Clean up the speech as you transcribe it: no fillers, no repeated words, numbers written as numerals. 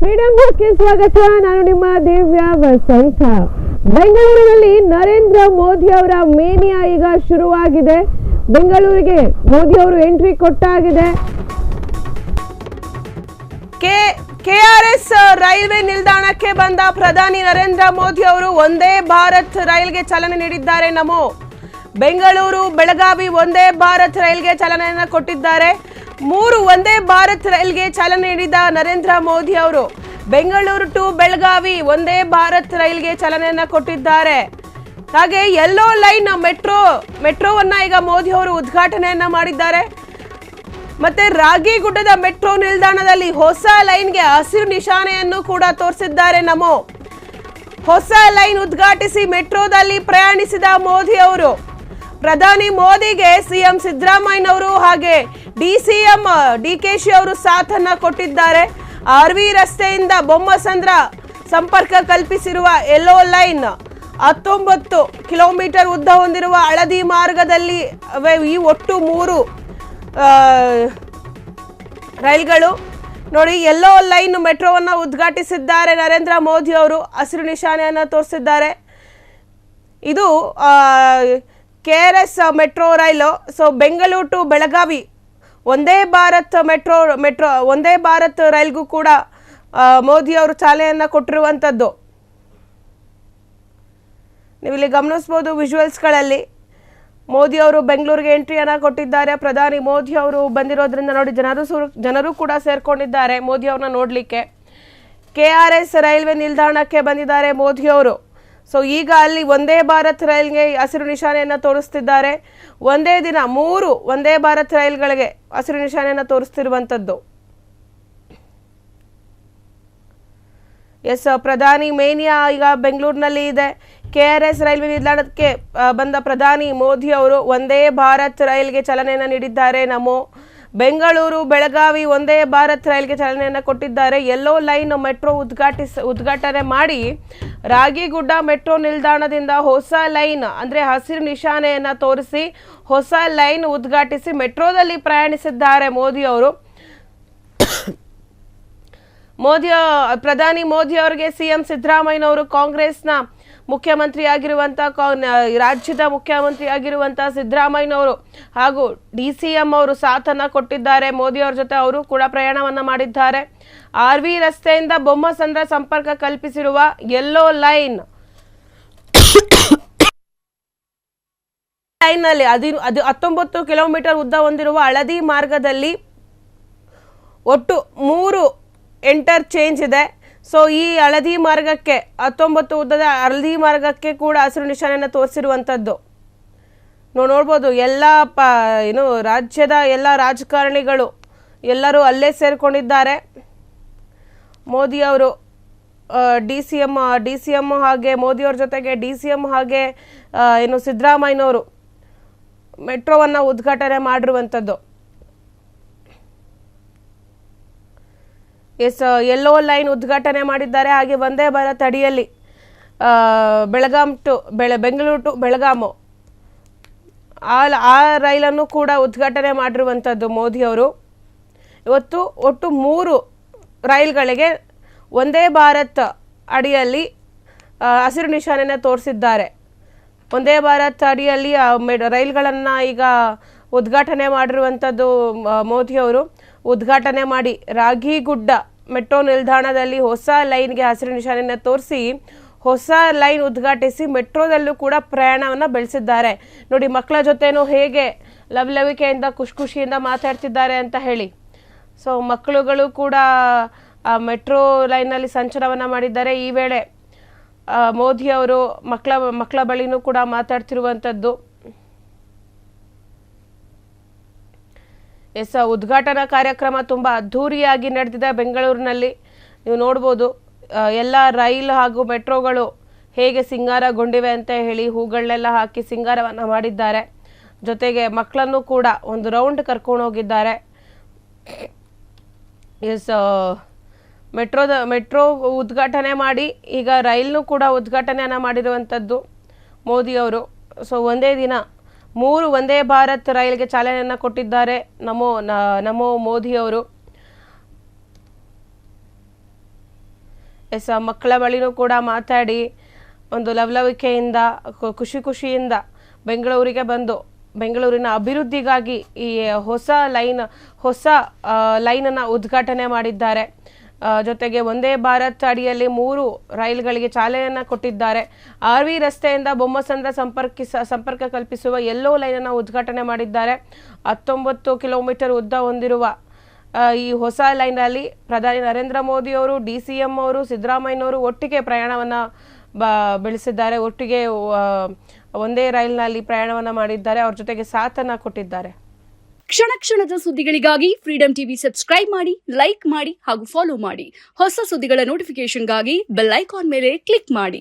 Freedom ನ್ಯೂಸ್ಗೆ ಸ್ವಾಗತ. ನಾನು ನಿಮ್ಮ ದಿವ್ಯ ವಸಂತ. ಬೆಂಗಳೂರಿನಲ್ಲಿ ನರೇಂದ್ರ ಮೋದಿ ಅವರ ಮೇನಿಯಾ ಈಗ ಶುರುವಾಗಿದೆ. ಬೆಂಗಳೂರಿಗೆ ಮೋದಿ ಅವರು ಎಂಟ್ರಿ ಕೊಟ್ಟಾಗಿದೆ. ಕೆಆರ್ಎಸ್ ರೈಲ್ವೆ ನಿಲ್ದಾಣಕ್ಕೆ ಬಂದ ಪ್ರಧಾನಿ ನರೇಂದ್ರ ಮೋದಿ ಅವರು ಒಂದೇ ಭಾರತ್ ರೈಲ್ಗೆ ಚಾಲನೆ ನೀಡಿದ್ದಾರೆ. ನಮೋ ಬೆಂಗಳೂರು ಬೆಳಗಾವಿ ಒಂದೇ ಭಾರತ್ ರೈಲ್ಗೆ ಚಾಲನೆಯನ್ನು ಕೊಟ್ಟಿದ್ದಾರೆ. 3 ಒಂದೇ ಭಾರತ್ ರೈಲ್ಗೆ ಚಾಲನೆ ನೀಡಿದ ನರೇಂದ್ರ ಮೋದಿ ಅವರು ಬೆಂಗಳೂರು ಟು ಬೆಳಗಾವಿ ಒಂದೇ ಭಾರತ್ ರೈಲ್ಗೆ ಚಾಲನೆಯನ್ನು ಕೊಟ್ಟಿದ್ದಾರೆ. ಹಾಗೆ ಯೆಲ್ಲೋ ಲೈನ್ ಮೆಟ್ರೋವನ್ನ ಈಗ ಮೋದಿ ಅವರು ಉದ್ಘಾಟನೆಯನ್ನ ಮಾಡಿದ್ದಾರೆ. ಮತ್ತೆ ರಾಗಿಗುಡ್ಡದ ಮೆಟ್ರೋ ನಿಲ್ದಾಣದಲ್ಲಿ ಹೊಸ ಲೈನ್ಗೆ ಹಸಿರು ನಿಶಾನೆಯನ್ನು ಕೂಡ ತೋರಿಸಿದ್ದಾರೆ. ನಮೋ ಹೊಸ ಲೈನ್ ಉದ್ಘಾಟಿಸಿ ಮೆಟ್ರೋದಲ್ಲಿ ಪ್ರಯಾಣಿಸಿದ ಮೋದಿ ಅವರು ಪ್ರಧಾನಿ ಮೋದಿಗೆ ಸಿಎಂ ಸಿದ್ದರಾಮಯ್ಯನವರು ಹಾಗೆ ಡಿಸಿಎಂ ಡಿಕೆಶಿ ಅವರು ಸಾಥನ್ನ ಕೊಟ್ಟಿದ್ದಾರೆ. ಆರ್ವಿ ರಸ್ತೆಯಿಂದ ಬೊಮ್ಮಸಂದ್ರ ಸಂಪರ್ಕ ಕಲ್ಪಿಸಿರುವ ಯೆಲ್ಲೋ ಲೈನ್ 19 ಕಿಲೋಮೀಟರ್ ಉದ್ದ ಹೊಂದಿರುವ ಹಳದಿ ಮಾರ್ಗದಲ್ಲಿ ಈ ಒಟ್ಟು 3 ರೈಲ್ಗಳು ನೋಡಿ ಯೆಲ್ಲೋ ಲೈನ್ ಮೆಟ್ರೋವನ್ನು ಉದ್ಘಾಟಿಸಿದ್ದಾರೆ. ನರೇಂದ್ರ ಮೋದಿ ಅವರು ಹಸಿರು ನಿಶಾನೆಯನ್ನು ತೋರಿಸಿದ್ದಾರೆ. ಇದು ಕೆಆರ್ಎಸ್ ಮೆಟ್ರೋ ರೈಲು. ಸೊ ಬೆಂಗಳೂರು ಟು ಬೆಳಗಾವಿ ಒಂದೇ ಭಾರತ್ ಮೆಟ್ರೋ ಒಂದೇ ಭಾರತ್ ರೈಲ್ಗೂ ಕೂಡ ಮೋದಿ ಅವರು ಚಾಲನೆಯನ್ನು ಕೊಟ್ಟಿರುವಂಥದ್ದು ನೀವಿಲ್ಲಿ ಗಮನಿಸ್ಬೋದು. ವಿಜುವಲ್ಸ್ಗಳಲ್ಲಿ ಮೋದಿ ಅವರು ಬೆಂಗಳೂರಿಗೆ ಎಂಟ್ರಿಯನ್ನು ಕೊಟ್ಟಿದ್ದಾರೆ. ಪ್ರಧಾನಿ ಮೋದಿ ಅವರು ಬಂದಿರೋದ್ರಿಂದ ನೋಡಿ ಜನರು ಕೂಡ ಸೇರ್ಕೊಂಡಿದ್ದಾರೆ ಮೋದಿ ಅವ್ರನ್ನ ನೋಡಲಿಕ್ಕೆ. ಕೆಆರ್ಎಸ್ ರೈಲ್ವೆ ನಿಲ್ದಾಣಕ್ಕೆ ಬಂದಿದ್ದಾರೆ ಮೋದಿ ಅವರು. ಸೊ ಈಗ ಅಲ್ಲಿ ಒಂದೇ ಭಾರತ್ ರೈಲ್ಗೆ ಹಸಿರು ನಿಶಾನೆಯನ್ನು ತೋರಿಸ್ತಿದ್ದಾರೆ. ಒಂದೇ ದಿನ 3 ಒಂದೇ ಭಾರತ್ ರೈಲ್ಗಳಿಗೆ ಹಸಿರು ನಿಶಾನೆಯನ್ನು ತೋರಿಸ್ತಿರುವಂಥದ್ದು. ಎಸ್, ಪ್ರಧಾನಿ ಮೇನಿಯಾ ಈಗ ಬೆಂಗಳೂರಿನಲ್ಲಿ ಇದೆ. ಕೆಆರ್ಎಸ್ ರೈಲ್ವೆ ನಿಲ್ದಾಣಕ್ಕೆ ಬಂದ ಪ್ರಧಾನಿ ಮೋದಿ ಅವರು ಒಂದೇ ಭಾರತ್ ರೈಲ್ಗೆ ಚಾಲನೆಯನ್ನು ನೀಡಿದ್ದಾರೆ. ನಮೋ ಬೆಂಗಳೂರು ಬೆಳಗಾವಿ ಒಂದೇ ಭಾರತ್ ರೈಲ್ಗೆ ಚಾಲನೆಯನ್ನು ಕೊಟ್ಟಿದ್ದಾರೆ. ಯೆಲ್ಲೋ ಲೈನ್ ಮೆಟ್ರೋ ಉದ್ಘಾಟನೆ ಮಾಡಿ ರಾಗಿಗುಡ್ಡ ಮೆಟ್ರೋ ನಿಲ್ದಾಣದಿಂದ ಹೊಸ ಲೈನ್ ಅಂದರೆ ಹಸಿರು ನಿಶಾನೆಯನ್ನು ತೋರಿಸಿ ಹೊಸ ಲೈನ್ ಉದ್ಘಾಟಿಸಿ ಮೆಟ್ರೋದಲ್ಲಿ ಪ್ರಯಾಣಿಸಿದ್ದಾರೆ ಮೋದಿ ಅವರು. ಪ್ರಧಾನಿ ಮೋದಿ ಅವರಿಗೆ ಸಿಎಂ ಸಿದ್ದರಾಮಯ್ಯನವರು ಕಾಂಗ್ರೆಸ್ನ ಮುಖ್ಯಮಂತ್ರಿ ಆಗಿರುವಂಥ ರಾಜ್ಯದ ಮುಖ್ಯಮಂತ್ರಿ ಆಗಿರುವಂಥ ಸಿದ್ದರಾಮಯ್ಯನವರು ಹಾಗೂ ಡಿಸಿಎಂ ಅವರು ಸಾಥನ್ನು ಕೊಟ್ಟಿದ್ದಾರೆ. ಮೋದಿ ಅವರ ಜೊತೆ ಅವರು ಕೂಡ ಪ್ರಯಾಣವನ್ನು ಮಾಡಿದ್ದಾರೆ. ಆರ್ವಿ ರಸ್ತೆಯಿಂದ ಬೊಮ್ಮಸಂದ್ರ ಸಂಪರ್ಕ ಕಲ್ಪಿಸಿರುವ ಯೆಲ್ಲೋ ಲೈನ್ ಲೈನ್ನಲ್ಲಿ ಅದು 19 ಕಿಲೋಮೀಟರ್ ಉದ್ದ ಹೊಂದಿರುವ ಹಳದಿ ಮಾರ್ಗದಲ್ಲಿ ಒಟ್ಟು 3 ಇಂಟರ್ಚೇಂಜ್ ಇದೆ. ಸೊ ಈ ಹಳದಿ ಮಾರ್ಗಕ್ಕೆ 19 ಉದ್ದದ ಹಳದಿ ಮಾರ್ಗಕ್ಕೆ ಕೂಡ ಹಸಿರು ನಿಶಾನೆಯನ್ನು ತೋರಿಸಿರುವಂಥದ್ದು ನೋಡ್ಬೋದು. ಎಲ್ಲ ರಾಜ್ಯದ ಎಲ್ಲ ರಾಜಕಾರಣಿಗಳು ಎಲ್ಲರೂ ಅಲ್ಲೇ ಸೇರಿಕೊಂಡಿದ್ದಾರೆ. ಮೋದಿ ಅವರು ಡಿ.ಸಿ.ಎಂ ಹಾಗೆ ಮೋದಿಯವ್ರ ಜೊತೆಗೆ ಡಿ.ಸಿ.ಎಂ ಹಾಗೆ ಸಿದ್ದರಾಮಯ್ಯನವರು ಮೆಟ್ರೋವನ್ನು ಉದ್ಘಾಟನೆ ಮಾಡಿರುವಂಥದ್ದು. ಎಸ್, ಯೆಲ್ಲೋ ಲೈನ್ ಉದ್ಘಾಟನೆ ಮಾಡಿದ್ದಾರೆ. ಹಾಗೆ ಒಂದೇ ಭಾರತ್ ಅಡಿಯಲ್ಲಿ ಬೆಂಗಳೂರು ಟು ಬೆಳಗಾಮು ಆ ರೈಲನ್ನು ಕೂಡ ಉದ್ಘಾಟನೆ ಮಾಡಿರುವಂಥದ್ದು ಮೋದಿ ಅವರು. ಇವತ್ತು ಒಟ್ಟು 3 ರೈಲ್ಗಳಿಗೆ ಒಂದೇ ಭಾರತ್ ಅಡಿಯಲ್ಲಿ ಹಸಿರು ನಿಶಾನೆಯನ್ನು ತೋರಿಸಿದ್ದಾರೆ. ಒಂದೇ ಭಾರತ್ ಅಡಿಯಲ್ಲಿ ರೈಲ್ಗಳನ್ನು ಈಗ ಉದ್ಘಾಟನೆ ಮಾಡಿರುವಂಥದ್ದು ಮೋದಿ ಅವರು. ಉದ್ಘಾಟನೆ ಮಾಡಿ ರಾಗಿಗುಡ್ಡ ಮೆಟ್ರೋ ನಿಲ್ದಾಣದಲ್ಲಿ ಹೊಸ ಲೈನ್ಗೆ ಹಸಿರು ನಿಶಾನೆಯನ್ನು ತೋರಿಸಿ ಹೊಸ ಲೈನ್ ಉದ್ಘಾಟಿಸಿ ಮೆಟ್ರೋದಲ್ಲೂ ಕೂಡ ಪ್ರಯಾಣವನ್ನು ಬೆಳೆಸಿದ್ದಾರೆ. ನೋಡಿ ಮಕ್ಕಳ ಜೊತೆನೂ ಹೇಗೆ ಲವಲವಿಕೆಯಿಂದ ಖುಷಿಯಿಂದ ಮಾತಾಡ್ತಿದ್ದಾರೆ ಅಂತ ಹೇಳಿ. ಸೊ ಮಕ್ಕಳುಗಳು ಕೂಡ ಮೆಟ್ರೋ ಲೈನ್ನಲ್ಲಿ ಸಂಚಾರವನ್ನು ಮಾಡಿದ್ದಾರೆ. ಈ ವೇಳೆ ಮೋದಿ ಅವರು ಮಕ್ಕಳ ಬಳಿನೂ ಕೂಡ ಮಾತಾಡ್ತಿರುವಂಥದ್ದು. ಎಸ್, ಉದ್ಘಾಟನಾ ಕಾರ್ಯಕ್ರಮ ತುಂಬ ಅದ್ಧೂರಿಯಾಗಿ ನಡೆದಿದೆ ಬೆಂಗಳೂರಿನಲ್ಲಿ. ನೀವು ನೋಡ್ಬೋದು ಎಲ್ಲ ರೈಲ್ ಹಾಗೂ ಮೆಟ್ರೋಗಳು ಹೇಗೆ ಸಿಂಗಾರಗೊಂಡಿವೆ ಅಂತ ಹೇಳಿ ಹೂಗಳನ್ನೆಲ್ಲ ಹಾಕಿ ಸಿಂಗಾರವನ್ನು ಮಾಡಿದ್ದಾರೆ. ಜೊತೆಗೆ ಮಕ್ಕಳನ್ನು ಕೂಡ ಒಂದು ರೌಂಡ್ ಕರ್ಕೊಂಡು ಹೋಗಿದ್ದಾರೆ. ಎಸ್, ಮೆಟ್ರೋ ಉದ್ಘಾಟನೆ ಮಾಡಿ ಈಗ ರೈಲ್ನೂ ಕೂಡ ಉದ್ಘಾಟನೆಯನ್ನು ಮಾಡಿರುವಂಥದ್ದು ಮೋದಿ ಅವರು. ಸೊ ಒಂದೇ ದಿನ 3 ಒಂದೇ ಭಾರತ್ ರೈಲ್ಗೆ ಚಾಲನೆಯನ್ನು ಕೊಟ್ಟಿದ್ದಾರೆ ನಮೋ ಮೋದಿ ಅವರು. ಮಕ್ಕಳ ಬಳಿನೂ ಕೂಡ ಮಾತಾಡಿ ಒಂದು ಲವಲವಿಕೆಯಿಂದ ಖುಷಿಯಿಂದ ಬೆಂಗಳೂರಿಗೆ ಬಂದು ಬೆಂಗಳೂರಿನ ಅಭಿವೃದ್ಧಿಗಾಗಿ ಈ ಹೊಸ ಲೈನನ್ನು ಉದ್ಘಾಟನೆ ಮಾಡಿದ್ದಾರೆ. ಜೊತೆಗೆ ಒಂದೇ ಭಾರತ್ ಅಡಿಯಲ್ಲಿ 3 ರೈಲುಗಳಿಗೆ ಚಾಲನೆಯನ್ನು ಕೊಟ್ಟಿದ್ದಾರೆ. RV ರಸ್ತೆಯಿಂದ ಬೊಮ್ಮಸಂದ್ರ ಸಂಪರ್ಕ ಕಲ್ಪಿಸುವ ಯೆಲ್ಲೋ ಲೈನನ್ನು ಉದ್ಘಾಟನೆ ಮಾಡಿದ್ದಾರೆ. 19 ಕಿಲೋಮೀಟರ್ ಉದ್ದ ಹೊಂದಿರುವ ಈ ಹೊಸ ಲೈನಲ್ಲಿ ಪ್ರಧಾನಿ ನರೇಂದ್ರ ಮೋದಿ ಅವರು, DCM ಅವರು, ಸಿದ್ದರಾಮಯ್ಯನವರು ಒಟ್ಟಿಗೆ ಪ್ರಯಾಣವನ್ನು ಬೆಳೆಸಿದ್ದಾರೆ. ಒಟ್ಟಿಗೆ ಒಂದೇ ರೈಲ್ನಲ್ಲಿ ಪ್ರಯಾಣವನ್ನು ಮಾಡಿದ್ದಾರೆ. ಅವ್ರ ಜೊತೆಗೆ ಸಾಥನ್ನು ಕೊಟ್ಟಿದ್ದಾರೆ. ಕ್ಷಣ ಕ್ಷಣದ ಸುದ್ದಿಗಳಿಗಾಗಿ ಫ್ರೀಡಂ ಟಿವಿ ಸಬ್ಸ್ಕ್ರೈಬ್ ಮಾಡಿ, ಲೈಕ್ ಮಾಡಿ ಹಾಗೂ ಫಾಲೋ ಮಾಡಿ. ಹೊಸ ಸುದ್ದಿಗಳ ನೋಟಿಫಿಕೇಶನ್ಗಾಗಿ ಬೆಲ್ ಐಕಾನ್ ಮೇಲೆ ಕ್ಲಿಕ್ ಮಾಡಿ.